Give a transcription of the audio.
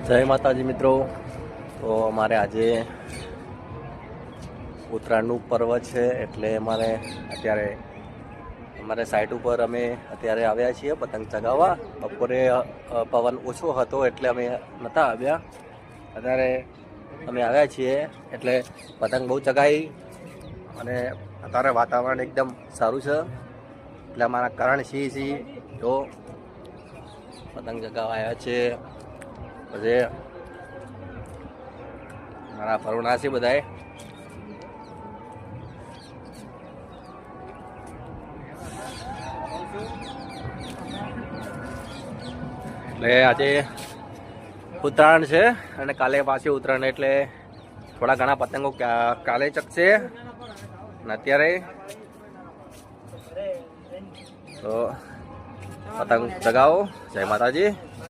જય માતાજી મિત્રો। તો અમારે આજે ઉત્તરાયણનું પર્વ છે, એટલે અત્યારે અમારે સાઇટ ઉપર અમે અત્યારે આવ્યા છીએ પતંગ ચગાવવા। બપોરે પવન ઓછો હતો એટલે અમે નહોતા આવ્યા। અત્યારે અમે આવ્યા છીએ એટલે પતંગ બહુ ચગાવી અને અત્યારે વાતાવરણ એકદમ સારું છે, એટલે અમારા કરણસિંહ જો પતંગ ચગાવવા આવ્યા છે। પછી મારા ફરુણા છે બધાએ। એટલે આજે ઉત્તરાયણ છે અને કાલે પાછી ઉત્તરાયણ, એટલે થોડા ઘણા પતંગો કાલે ચકશે અને અત્યારે તો પતંગ ચગાવો। જય માતાજી।